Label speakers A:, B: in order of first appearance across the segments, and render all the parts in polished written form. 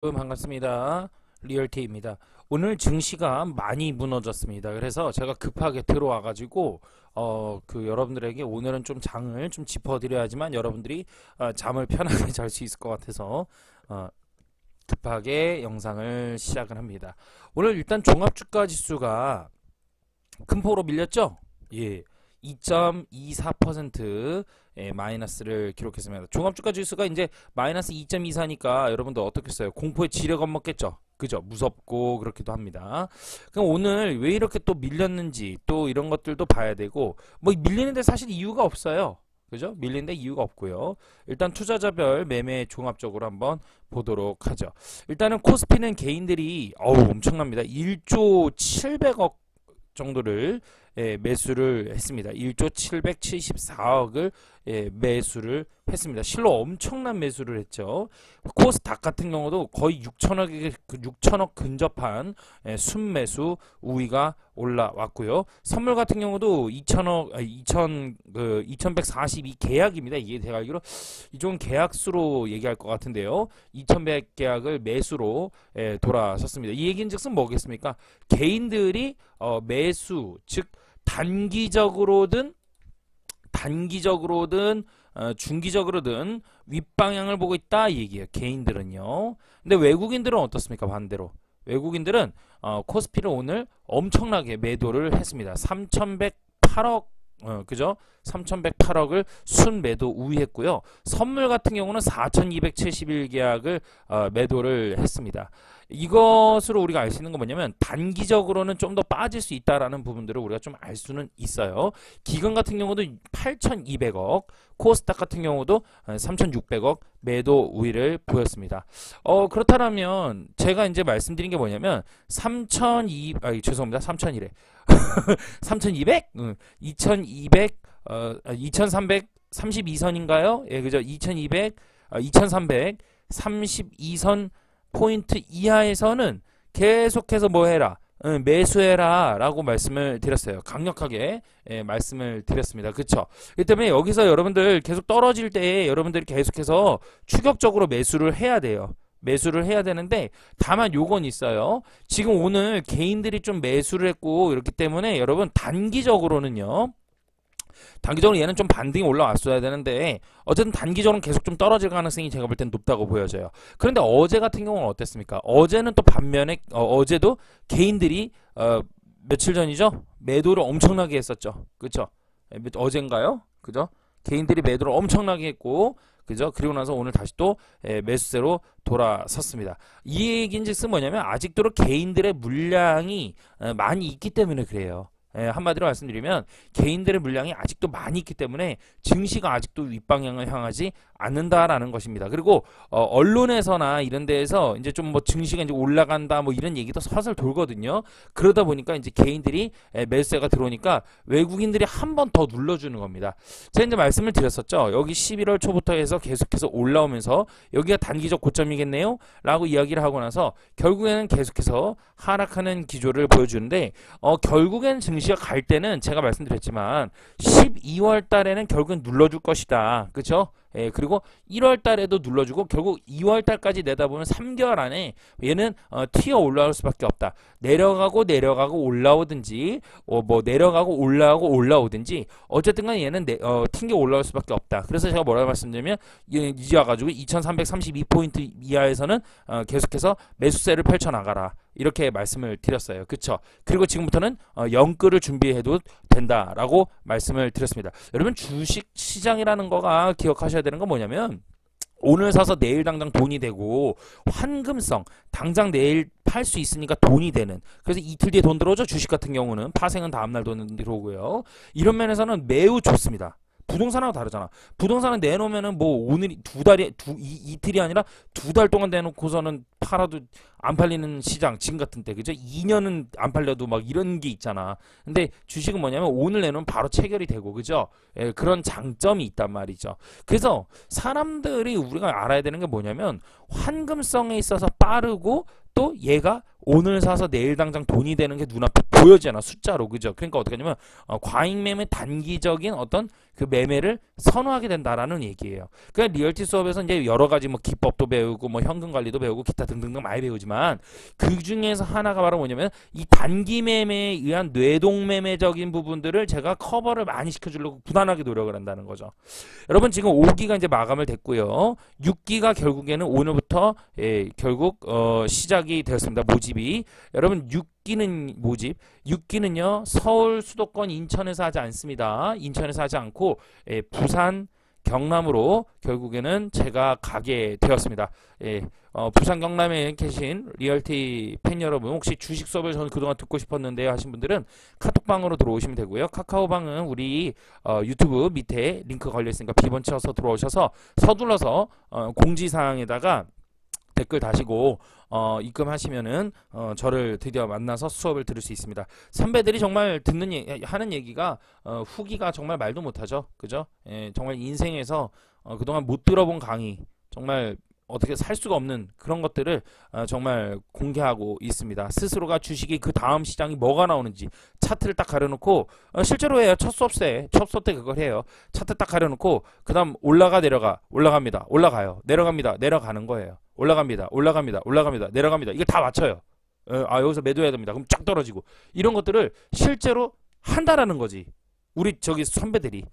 A: 반갑습니다. 리얼티입니다. 오늘 증시가 많이 무너졌습니다. 그래서 제가 급하게 들어와 가지고 여러분들에게 오늘은 좀 장을 좀 짚어드려야지만 여러분들이 잠을 편하게 잘 수 있을 것 같아서 급하게 영상을 시작을 합니다. 오늘 일단 종합주가 지수가 큰 폭으로 밀렸죠? 예. 2.24% 마이너스를 기록했습니다. 종합주가 지수가 이제 마이너스 2.24니까 여러분들 어떻겠어요? 공포에 지레 겁먹겠죠? 그죠? 무섭고 그렇기도 합니다. 그럼 오늘 왜 이렇게 또 밀렸는지 또 이런 것들도 봐야 되고, 뭐 밀리는데 사실 이유가 없어요. 그죠? 밀리는데 이유가 없고요. 일단 투자자별 매매 종합적으로 한번 보도록 하죠. 일단은 코스피는 개인들이 엄청납니다. 1조 700억 정도를 매수를 했습니다. 1조 774억을 매수를 했습니다. 실로 엄청난 매수를 했죠. 코스닥 같은 경우도 거의 6천억 근접한 순매수 우위가 올라왔고요. 선물 같은 경우도 2142 계약입니다. 이게 제가 알기로 이종 계약수로 얘기할 것 같은데요. 2100 계약을 매수로 돌아섰습니다. 이 얘기인즉슨 뭐겠습니까? 개인들이 매수, 즉 단기적으로든 중기적으로든 윗방향을 보고 있다 이 얘기예요. 개인들은요. 근데 외국인들은 어떻습니까? 반대로 외국인들은 코스피를 오늘 엄청나게 매도를 했습니다. 3108억 그죠? 3108억을 순매도 우위했고요. 선물 같은 경우는 4271계약을 매도를 했습니다. 이것으로 우리가 알 수 있는 건 뭐냐면 단기적으로는 좀 더 빠질 수 있다라는 부분들을 우리가 좀 알 수는 있어요. 기관 같은 경우도 8200억, 코스닥 같은 경우도 3600억 매도 우위를 보였습니다. 그렇다면 제가 이제 말씀드린 게 뭐냐면 3200 2332선인가요? 예, 그죠? 2332선 포인트 이하에서는 계속해서 뭐 해라? 매수해라 라고 말씀을 드렸어요. 강력하게 말씀을 드렸습니다. 그쵸? 이 때문에 여기서 여러분들 계속 떨어질 때 여러분들이 계속해서 추격적으로 매수를 해야 돼요. 매수를 해야 되는데 다만 요건 있어요. 지금 오늘 개인들이 좀 매수를 했고 이렇기 때문에 여러분 단기적으로는 얘는 좀 반등이 올라왔어야 되는데 어쨌든 단기적으로는 계속 좀 떨어질 가능성이 제가 볼 땐 높다고 보여져요. 그런데 어제 같은 경우는 어땠습니까? 어제는 또 반면에 어제도 개인들이 며칠 전이죠? 매도를 엄청나게 했었죠. 그렇죠? 어젠가요? 그죠? 개인들이 매도를 엄청나게 했고 그죠? 그리고 나서 오늘 다시 또 매수세로 돌아섰습니다. 이 얘기인즉슨 뭐냐면 아직도 개인들의 물량이 많이 있기 때문에 그래요. 한마디로 말씀드리면 개인들의 물량이 아직도 많이 있기 때문에 증시가 아직도 윗방향을 향하지 않는다라는 것입니다. 그리고 언론에서나 이런 데에서 이제 좀 뭐 증시가 이제 올라간다 뭐 이런 얘기도 서슬 돌거든요. 그러다 보니까 이제 개인들이 매수세가 들어오니까 외국인들이 한 번 더 눌러주는 겁니다. 제가 이제 말씀을 드렸었죠. 여기 11월 초부터 해서 계속해서 올라오면서 여기가 단기적 고점이겠네요 라고 이야기를 하고 나서 결국에는 계속해서 하락하는 기조를 보여주는데 결국엔 증시가 갈 때는 제가 말씀드렸지만 12월 달에는 결국엔 눌러줄 것이다. 그렇죠? 그리고 1월 달에도 눌러주고 결국 2월 달까지 내다보면 3개월 안에 얘는 튀어 올라올 수밖에 없다. 내려가고 올라오든지 뭐 내려가고 올라오든지 어쨌든 간에 얘는 튕겨 올라올 수밖에 없다. 그래서 제가 뭐라고 말씀드리면 이제 와가지고 2332포인트 이하에서는 계속해서 매수세를 펼쳐나가라. 이렇게 말씀을 드렸어요. 그쵸? 그리고 지금부터는 영끌을 준비해도 된다라고 말씀을 드렸습니다. 여러분 주식 시장이라는 거가 기억하셔야 되는 건 뭐냐면 오늘 사서 내일 당장 돈이 되고 환금성 당장 내일 팔 수 있으니까 돈이 되는 그래서 이틀 뒤에 돈 들어오죠. 주식 같은 경우는 파생은 다음날 돈 들어오고요. 이런 면에서는 매우 좋습니다. 부동산하고 다르잖아. 부동산은 내놓으면은 뭐 오늘이 이틀이 아니라 2달 동안 내놓고서는 팔아도 안 팔리는 시장 지금 같은 때 그죠? 2년은 안 팔려도 막 이런 게 있잖아. 근데 주식은 뭐냐면 오늘 내놓으면 바로 체결이 되고 그죠? 그런 장점이 있단 말이죠. 그래서 사람들이 우리가 알아야 되는 게 뭐냐면 환금성에 있어서 빠르고 또 얘가 오늘 사서 내일 당장 돈이 되는 게 눈앞에 보여지잖아, 숫자로. 그죠? 그러니까 어떻게 하냐면 과잉 매매, 단기적인 어떤 그 매매를 선호하게 된다라는 얘기예요. 그러니까 리얼티 수업에서 이제 여러 가지 뭐 기법도 배우고 뭐 현금 관리도 배우고 기타 등등등 많이 배우지만 그 중에서 하나가 바로 뭐냐면 이 단기 매매에 의한 뇌동 매매적인 부분들을 제가 커버를 많이 시켜주려고 부단하게 노력을 한다는 거죠. 여러분 지금 5기가 이제 마감을 됐고요. 6기가 결국에는 오늘부터 결국 시작이 되었습니다. 모집이. 여러분 6기는 모집. 6기는요. 서울, 수도권, 인천에서 하지 않습니다. 인천에서 하지 않고 부산, 경남으로 결국에는 제가 가게 되었습니다. 부산 경남에 계신 리얼티 팬 여러분, 혹시 주식 수업을 저는 그동안 듣고 싶었는데 하신 분들은 카톡방으로 들어오시면 되고요. 카카오방은 우리 유튜브 밑에 링크 걸려 있으니까 비번 쳐서 들어오셔서 서둘러서 공지사항에다가 댓글 다시고 입금하시면은 저를 드디어 만나서 수업을 들을 수 있습니다. 선배들이 정말 하는 얘기가 후기가 정말 말도 못하죠. 그죠? 정말 인생에서 그동안 못 들어본 강의, 정말 어떻게 살 수가 없는 그런 것들을 정말 공개하고 있습니다. 스스로가 주식이 그 다음 시장이 뭐가 나오는지 차트를 딱 가려놓고 실제로 해요. 첫 수업 때 그걸 해요. 차트 딱 가려놓고 그 다음 올라갑니다. 올라가요. 내려갑니다. 내려가는 거예요. 올라갑니다. 내려갑니다. 이걸 다 맞춰요. 여기서 매도해야 됩니다. 그럼 쫙 떨어지고 이런 것들을 실제로 한다라는 거지. 우리 저기 선배들이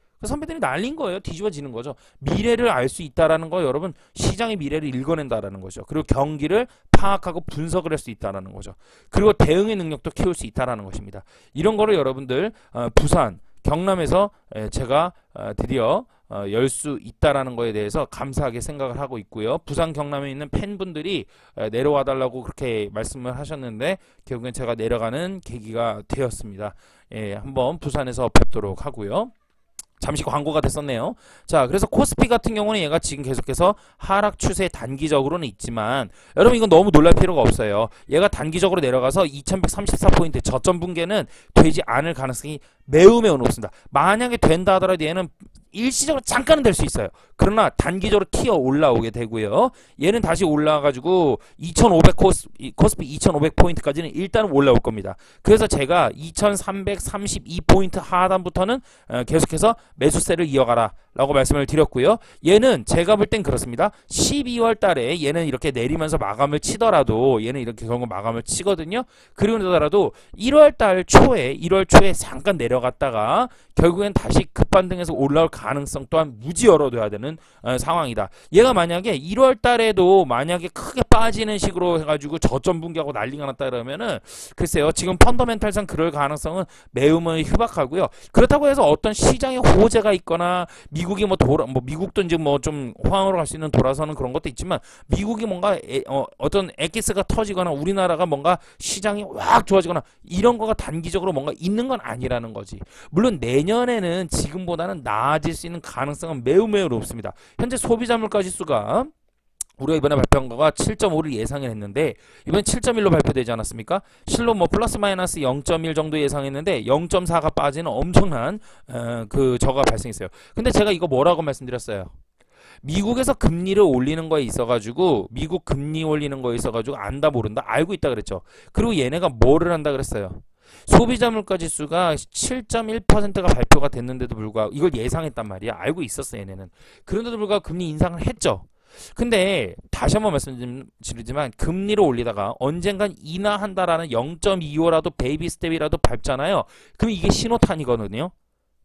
A: 난리인 거예요. 뒤집어지는 거죠. 미래를 알 수 있다라는 거, 여러분 시장의 미래를 읽어낸다라는 거죠. 그리고 경기를 파악하고 분석을 할 수 있다라는 거죠. 그리고 대응의 능력도 키울 수 있다라는 것입니다. 이런 거를 여러분들 부산, 경남에서 제가 드디어 열 수 있다라는 거에 대해서 감사하게 생각을 하고 있고요. 부산 경남에 있는 팬분들이 내려와 달라고 그렇게 말씀을 하셨는데 결국엔 제가 내려가는 계기가 되었습니다. 한번 부산에서 뵙도록 하고요. 잠시 광고가 됐었네요. 자, 그래서 코스피 같은 경우는 얘가 지금 계속해서 하락 추세 단기적으로는 있지만 여러분 이건 너무 놀랄 필요가 없어요. 얘가 단기적으로 내려가서 2134포인트 저점 붕괴는 되지 않을 가능성이 매우 높습니다. 만약에 된다 하더라도 얘는 일시적으로 잠깐은 될 수 있어요. 그러나 단기적으로 튀어 올라오게 되고요. 얘는 다시 올라와가지고 2500 코스피 2500포인트까지는 일단은 올라올 겁니다. 그래서 제가 2332포인트 하단부터는 계속해서 매수세를 이어가라 라고 말씀을 드렸고요. 얘는 제가 볼 땐 그렇습니다. 12월 달에 얘는 이렇게 내리면서 마감을 치더라도 얘는 이렇게 결국 마감을 치거든요. 그러더라도 1월 초에 잠깐 내려갔다가 결국엔 다시 급반등해서 올라올 가능성 또한 무지 열어둬야 되는 상황이다. 얘가 만약에 1월 달에도 만약에 크게 빠지는 식으로 해가지고 저점 붕괴하고 난리가 났다 그러면은 글쎄요. 지금 펀더멘탈상 그럴 가능성은 매우 희박하고요. 그렇다고 해서 어떤 시장에 호재가 있거나 미국이 미국도 이제 좀 호황으로 갈 수 있는 돌아서는 그런 것도 있지만 미국이 뭔가 어떤 엑기스가 터지거나 우리나라가 뭔가 시장이 확 좋아지거나 이런 거가 단기적으로 뭔가 있는 건 아니라는 거지. 물론 내년에는 지금보다는 나아질 수 있는 가능성은 매우 높습니다. 현재 소비자 물가 지수가 우리가 이번에 발표한 거가 7.5를 예상을 했는데 이번엔 7.1로 발표되지 않았습니까? 실로 플러스 마이너스 0.1 정도 예상했는데 0.4가 빠지는 엄청난 그 저가 발생했어요. 근데 제가 이거 뭐라고 말씀드렸어요? 미국에서 금리를 올리는 거에 있어가지고 미국 금리 올리는 거에 있어가지고 안다 모른다 알고 있다 그랬죠. 그리고 얘네가 뭐를 한다 그랬어요? 소비자 물가 지수가 7.1%가 발표가 됐는데도 불구하고 이걸 예상했단 말이야. 알고 있었어 얘네는. 그런데도 불구하고 금리 인상을 했죠. 근데 다시 한번 말씀드리지만 금리를 올리다가 언젠간 인하한다라는 0.25라도 베이비 스텝이라도 밟잖아요. 그럼 이게 신호탄이거든요.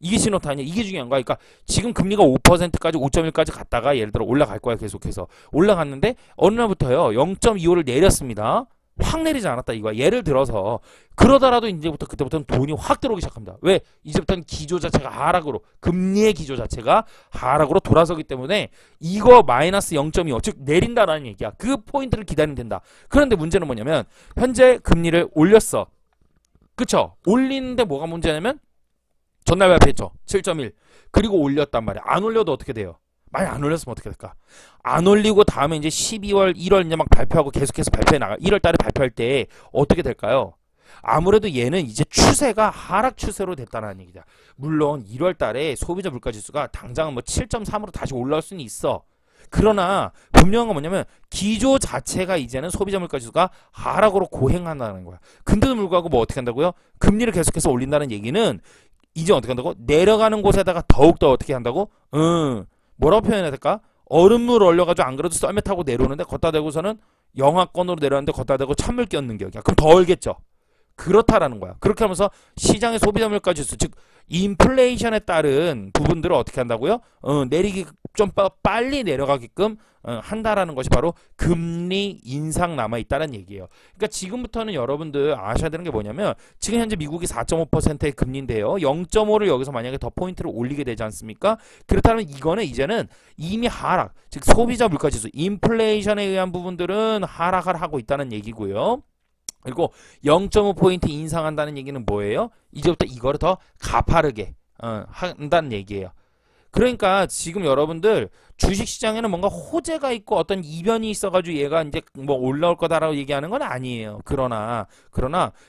A: 이게 신호탄이야. 이게 중요한 거야. 그러니까 지금 금리가 5%까지 5.1까지 갔다가 예를 들어 올라갈 거야. 계속해서 올라갔는데 어느 날부터요 0.25를 내렸습니다. 확 내리지 않았다 이거야. 예를 들어서 그러더라도 이제부터 그때부터는 돈이 확 들어오기 시작합니다. 왜? 이제부터는 기조 자체가 하락으로, 금리의 기조 자체가 하락으로 돌아서기 때문에 이거 마이너스 0.25 즉 내린다라는 얘기야. 그 포인트를 기다리면 된다. 그런데 문제는 뭐냐면 현재 금리를 올렸어. 그쵸? 올리는데 뭐가 문제냐면 전날 발표했죠. 7.1 그리고 올렸단 말이야. 안 올려도 어떻게 돼요? 많이 안 올렸으면 어떻게 될까? 안 올리고 다음에 이제 12월, 1월 이제 막 발표하고 계속해서 발표해 나가. 1월 달에 발표할 때 어떻게 될까요? 아무래도 얘는 이제 추세가 하락 추세로 됐다는 얘기다. 물론 1월 달에 소비자 물가 지수가 당장은 7.3으로 다시 올라올 수는 있어. 그러나 분명한 건 뭐냐면 기조 자체가 이제는 소비자 물가 지수가 하락으로 고행한다는 거야. 근데도 불구하고 뭐 어떻게 한다고요? 금리를 계속해서 올린다는 얘기는 이제 어떻게 한다고? 내려가는 곳에다가 더욱더 어떻게 한다고? 뭐라고 표현해야 될까? 얼음물 얼려가지고 안 그래도 썰매 타고 내려오는데 걷다 대고서는 영하권으로 내려왔는데 걷다 대고 찬물 끼얹는 격이야. 그럼 더 얼겠죠. 그렇다라는 거야. 그렇게 하면서 시장의 소비자 물가 지수, 즉 인플레이션에 따른 부분들을 어떻게 한다고요? 내리기 좀 빨리 내려가게끔 한다라는 것이 바로 금리 인상 남아 있다는 얘기예요. 그러니까 지금부터는 여러분들 아셔야 되는 게 뭐냐면 지금 현재 미국이 4.5%의 금리인데요. 0.5를 여기서 만약에 더 포인트를 올리게 되지 않습니까? 그렇다면 이거는 이제는 이미 하락, 즉 소비자 물가 지수, 인플레이션에 의한 부분들은 하락을 하고 있다는 얘기고요. 그리고 0.5포인트 인상한다는 얘기는 뭐예요? 이제부터 이거를 더 가파르게 한다는 얘기예요. 그러니까 지금 여러분들 주식시장에는 뭔가 호재가 있고 어떤 이변이 있어가지고 얘가 이제 뭐 올라올 거다라고 얘기하는 건 아니에요. 그러나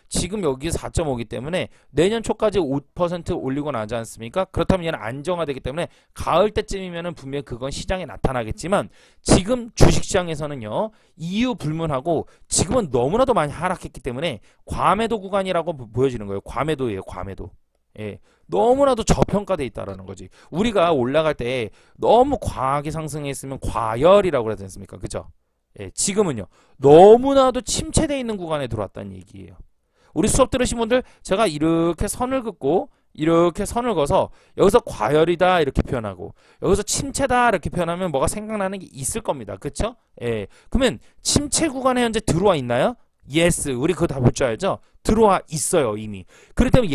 A: 지금 여기 4.5기 때문에 내년 초까지 5% 올리고 나지 않습니까? 그렇다면 얘는 안정화되기 때문에 가을 때쯤이면은 분명히 그건 시장에 나타나겠지만 지금 주식시장에서는요 이유 불문하고 지금은 너무나도 많이 하락했기 때문에 과매도 구간이라고 보여지는 거예요. 과매도예요. 과매도. 예, 너무나도 저평가돼 있다라는 거지. 우리가 올라갈 때 너무 과하게 상승했으면 과열이라고 그러지 않습니까? 그죠? 예, 지금은요 너무나도 침체돼 있는 구간에 들어왔다는 얘기예요. 우리 수업 들으신 분들 제가 이렇게 선을 긋고 이렇게 선을 그어서 여기서 과열이다 이렇게 표현하고 여기서 침체다 이렇게 표현하면 뭐가 생각나는 게 있을 겁니다. 그쵸? 예, 그러면 침체 구간에 현재 들어와 있나요? 예스, 우리 그거 다 볼 줄 알죠? 들어와 있어요 이미. 그렇기 때문에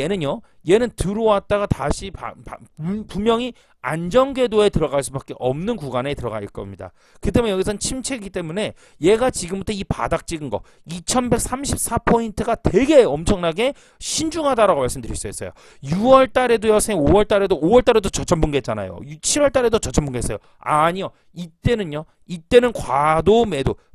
A: 얘는 들어왔다가 다시 분명히 안정궤도에 들어갈 수밖에 없는 구간에 들어갈 겁니다. 그 때문에 여기선 침체이기 때문에 얘가 지금부터 이 바닥 찍은 거 2134포인트가 되게 엄청나게 신중하다라고 말씀드릴 수 있어요. 6월 달에도요, 5월 달에도 저점 붕괴했잖아요. 7월 달에도 저점 붕괴했어요. 아니요. 이때는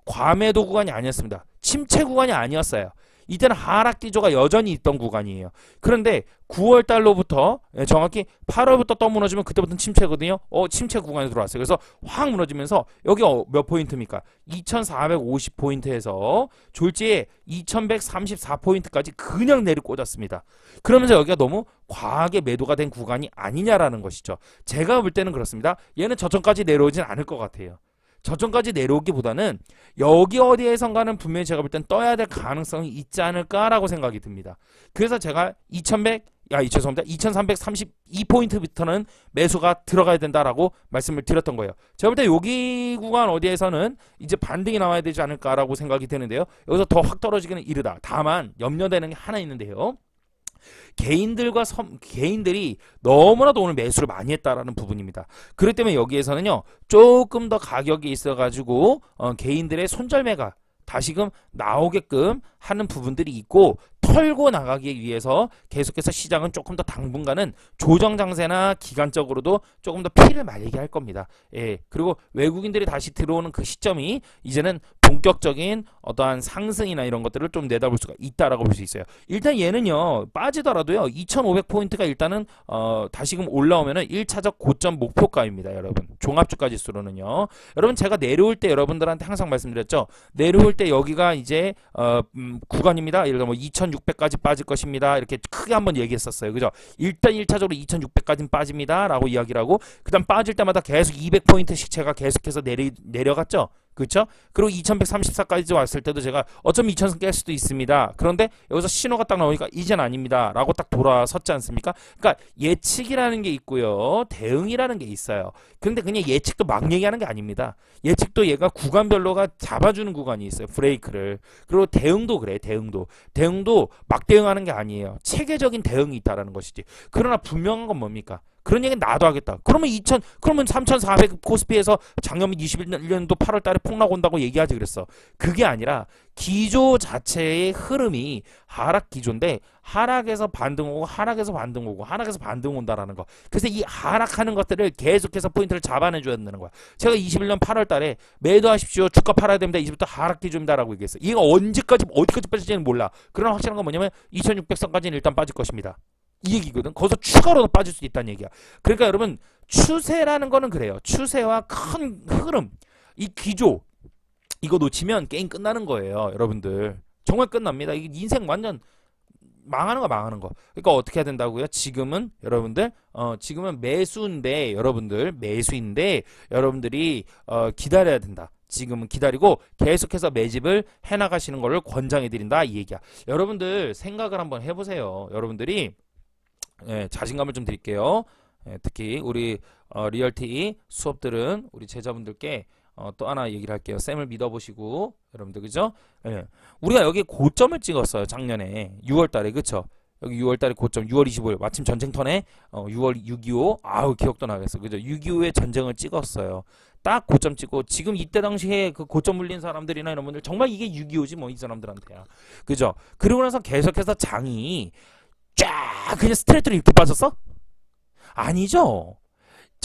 A: 과매도 구간이 아니었습니다. 침체 구간이 아니었어요. 이때는 하락 기조가 여전히 있던 구간이에요. 그런데 9월 달로부터 정확히 8월부터 떠무너지면 그때부터는 침체거든요. 침체 구간에 들어왔어요. 그래서 확 무너지면서 여기 몇 포인트입니까? 2450포인트에서 졸지에 2134포인트까지 그냥 내리꽂았습니다. 그러면서 여기가 너무 과하게 매도가 된 구간이 아니냐라는 것이죠. 제가 볼 때는 그렇습니다. 얘는 저점까지 내려오진 않을 것 같아요. 저점까지 내려오기보다는 여기 어디에선가는 분명히 제가 볼 땐 떠야 될 가능성이 있지 않을까라고 생각이 듭니다. 그래서 제가 2332포인트부터는 매수가 들어가야 된다라고 말씀을 드렸던 거예요. 제가 볼 때 여기 구간 어디에서는 이제 반등이 나와야 되지 않을까라고 생각이 되는데요. 여기서 더 확 떨어지기는 이르다. 다만 염려되는 게 하나 있는데요. 개인들이 너무나도 오늘 매수를 많이 했다라는 부분입니다. 그렇기 때문에 여기에서는요 조금 더 가격이 있어가지고 개인들의 손절매가 다시금 나오게끔 하는 부분들이 있고 털고 나가기 위해서 계속해서 시장은 조금 더 당분간은 조정 장세나 기간적으로도 조금 더 피를 말리게 할 겁니다. 예, 그리고 외국인들이 다시 들어오는 그 시점이 이제는 본격적인 어떠한 상승이나 이런 것들을 좀 내다볼 수가 있다라고 볼 수 있어요. 일단 얘는요 빠지더라도요 2500포인트가 일단은 다시금 올라오면은 1차적 고점 목표가입니다. 여러분 종합주가 지수로는요. 여러분 제가 내려올 때 여러분들한테 항상 말씀드렸죠. 내려올 때 여기가 이제 구간입니다. 예를 들어 뭐 2600까지 빠질 것입니다. 이렇게 크게 한번 얘기했었어요. 그죠? 일단 1차적으로 2600까지는 빠집니다. 라고 이야기를 하고 그 다음 빠질 때마다 계속 200포인트씩 제가 계속해서 내려갔죠. 그렇죠? 그리고 2134까지 왔을 때도 제가 어쩌면 2000선 깰 수도 있습니다. 그런데 여기서 신호가 딱 나오니까 이젠 아닙니다. 라고 딱 돌아섰지 않습니까? 그러니까 예측이라는 게 있고요. 대응이라는 게 있어요. 근데 그냥 예측도 막 얘기하는 게 아닙니다. 예측도 얘가 구간별로가 잡아주는 구간이 있어요. 브레이크를. 그리고 대응도 그래. 대응도 막 대응하는 게 아니에요. 체계적인 대응이 있다라는 것이지. 그러나 분명한 건 뭡니까? 그런 얘기는 나도 하겠다. 그러면 3400 코스피에서 작년 21년도 8월 달에 폭락 온다고 얘기하지 그랬어. 그게 아니라 기조 자체의 흐름이 하락 기조인데 하락에서 반등 오고 하락에서 반등 오고 하락에서 반등 온다라는 거. 그래서 이 하락하는 것들을 계속해서 포인트를 잡아내 줘야 된다는 거야. 제가 21년 8월 달에 매도하십시오. 주가 팔아야 됩니다. 이제부터 하락 기조입니다라고 얘기했어요. 이게 언제까지 어디까지 빠질지는 몰라. 그러나 확실한 건 뭐냐면 2600선까지는 일단 빠질 것입니다. 이 얘기거든. 거기서 추가로 빠질 수 있다는 얘기야. 그러니까 여러분 추세라는 거는 그래요. 추세와 큰 흐름, 이 기조 이거 놓치면 게임 끝나는 거예요. 여러분들 정말 끝납니다. 이게 인생 완전 망하는 거 망하는 거. 그러니까 어떻게 해야 된다고요? 지금은 여러분들 지금은 매수인데 여러분들 매수인데 여러분들이 기다려야 된다. 지금은 기다리고 계속해서 매집을 해나가시는 것을 권장해 드린다 이 얘기야. 여러분들 생각을 한번 해보세요. 여러분들이 자신감을 좀 드릴게요. 특히 우리 리얼티 수업들은 우리 제자분들께 또 하나 얘기를 할게요. 쌤을 믿어보시고 여러분들 그죠? 우리가 여기 고점을 찍었어요. 작년에 6월달에 그쵸? 여기 6월달에 고점 6월 25일 마침 전쟁터네. 6월 6.25 아우 기억도 나겠어. 그죠? 6.25에 전쟁을 찍었어요. 딱 고점 찍고 지금 이때 당시에 그 고점 물린 사람들이나 이런 분들 정말 이게 6.25지 뭐 이 사람들한테야. 그죠? 그리고 나서 계속해서 장이 쫙 그냥 스트레이트로 이렇게 빠졌어? 아니죠.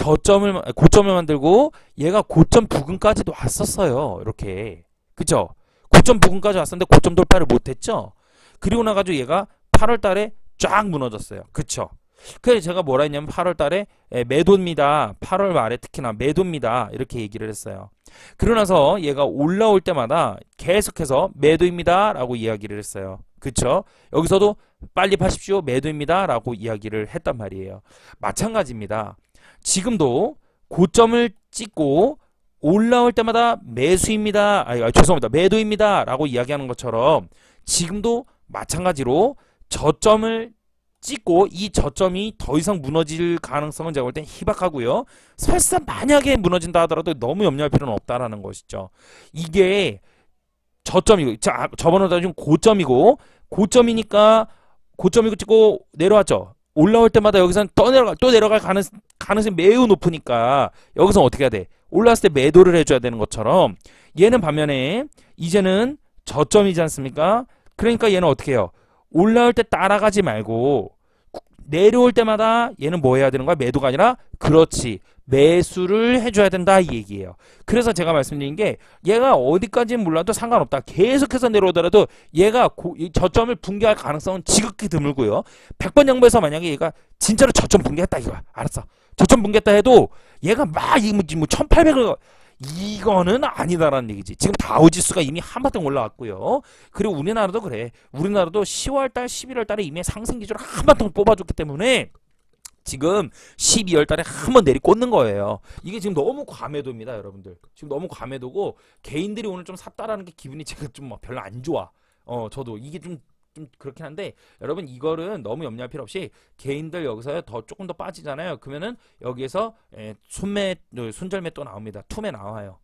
A: 고점을 만들고 얘가 고점 부근까지도 왔었어요. 이렇게. 그죠? 고점 부근까지 왔었는데 고점 돌파를 못했죠? 그리고 나가지고 얘가 8월 달에 쫙 무너졌어요. 그쵸? 그래서 제가 뭐라 했냐면 8월 달에 매도입니다. 8월 말에 특히나 매도입니다. 이렇게 얘기를 했어요. 그러고 나서 얘가 올라올 때마다 계속해서 매도입니다. 라고 이야기를 했어요. 그쵸? 여기서도 빨리 파십시오. 매도입니다. 라고 이야기를 했단 말이에요. 마찬가지입니다. 지금도 고점을 찍고 올라올 때마다 매수입니다. 죄송합니다. 매도입니다. 라고 이야기하는 것처럼 지금도 마찬가지로 저점을 찍고 이 저점이 더 이상 무너질 가능성은 제가 볼 땐 희박하고요. 설사 만약에 무너진다 하더라도 너무 염려할 필요는 없다라는 것이죠. 이게 저점이고 저번에 따지면 고점이니까 고점이고 찍고 내려왔죠. 올라올 때마다 여기서는 또 내려갈 가능성이 매우 높으니까 여기서 어떻게 해야 돼? 올라왔을 때 매도를 해줘야 되는 것처럼 얘는 반면에 이제는 저점이지 않습니까? 그러니까 얘는 어떻게 해요? 올라올 때 따라가지 말고 내려올 때마다 얘는 뭐 해야 되는 거야? 매도가 아니라 그렇지 매수를 해줘야 된다 이 얘기예요. 그래서 제가 말씀드린 게 얘가 어디까지는 몰라도 상관없다. 계속해서 내려오더라도 얘가 저점을 붕괴할 가능성은 지극히 드물고요. 100번 양보해서 만약에 얘가 진짜로 저점 붕괴했다 이거야. 알았어. 저점 붕괴했다 해도 얘가 막 뭐 1800을 이거는 아니다라는 얘기지. 지금 다우지수가 이미 한바탕 올라왔고요. 그리고 우리나라도 그래. 우리나라도 10월달, 11월달에 이미 상승 기조를 한바탕 뽑아줬기 때문에 지금 12월달에 한번 내리꽂는 거예요. 이게 지금 너무 과매도입니다, 여러분들. 지금 너무 과매도고 개인들이 오늘 좀 샀다라는 게 기분이 제가 좀 별로 안 좋아. 저도 이게 좀 그렇긴 한데 여러분 이거는 너무 염려할 필요 없이 개인들 여기서 조금 더 빠지잖아요. 그러면은 여기에서 손절매 또 나옵니다. 투매 나와요.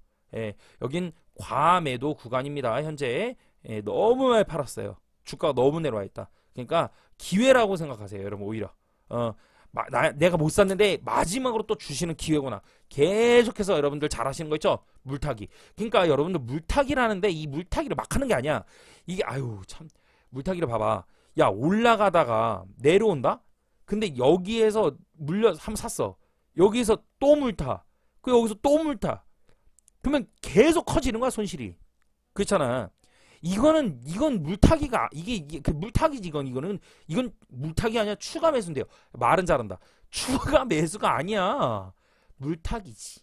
A: 여긴 과매도 구간입니다. 현재 너무 많이 팔았어요. 주가가 너무 내려와 있다. 그러니까 기회라고 생각하세요, 여러분. 오히려 내가 못 샀는데 마지막으로 또 주시는 기회구나. 계속해서 여러분들 잘 하시는 거 있죠? 물타기. 그러니까 여러분들 물타기라는데 이 물타기를 막 하는 게 아니야. 이게 아유 참 물타기를 봐봐. 야 올라가다가 내려온다? 근데 여기에서 한번 샀어. 여기에서 또 물타. 그 여기서 또 물타. 그러면 계속 커지는 거야 손실이. 그렇잖아. 이건 물타기가 이게 그 물타기지 이건 물타기 아니야. 추가 매수인데요. 말은 잘한다. 추가 매수가 아니야. 물타기지.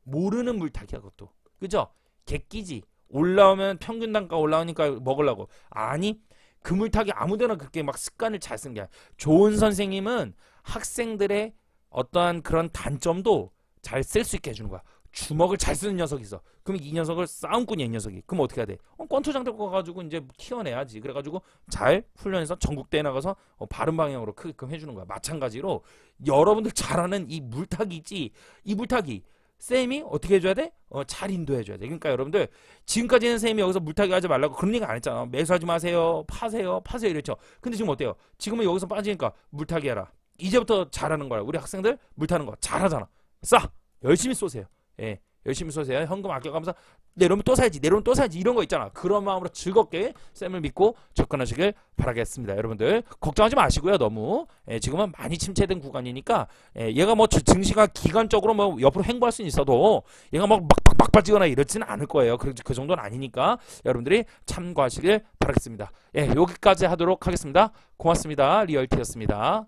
A: 모르는 물타기야 그것도. 그죠? 객기지. 올라오면 평균 단가 올라오니까 먹으려고. 아니 그 물타기 아무데나 그렇게 막 습관을 잘 쓴 게 아니야. 좋은 선생님은 학생들의 어떠한 그런 단점도 잘 쓸 수 있게 해주는 거야. 주먹을 잘 쓰는 녀석이 있어. 그럼 이 녀석을 싸움꾼이야 이 녀석이. 그럼 어떻게 해야 돼? 권투장 데리고 가가지고 이제 키워내야지. 그래가지고 잘 훈련해서 전국대회 나가서 바른 방향으로 크게끔 해주는 거야. 마찬가지로 여러분들 잘하는 이 물타기지. 이 물타기 쌤이 어떻게 해줘야 돼? 잘 인도해줘야 돼. 그러니까 여러분들 지금까지는 쌤이 여기서 물타기 하지 말라고 그런 얘기 안 했잖아. 매수하지 마세요. 파세요. 이랬죠. 근데 지금 어때요? 지금은 여기서 빠지니까 물타기 해라. 이제부터 잘하는 거야. 우리 학생들 물타는 거 잘하잖아. 열심히 쏘세요. 열심히 쏘세요. 현금 아껴가면서 내려오면 또 사야지. 이런 거 있잖아. 그런 마음으로 즐겁게 쌤을 믿고 접근하시길 바라겠습니다. 여러분들 걱정하지 마시고요. 너무 지금은 많이 침체된 구간이니까 얘가 뭐 증시가 기간적으로 뭐 옆으로 횡보할 수는 있어도 얘가 막 빠지거나 이렇지는 않을 거예요. 그 정도는 아니니까 여러분들이 참고하시길 바라겠습니다. 여기까지 하도록 하겠습니다. 고맙습니다. 리얼티였습니다.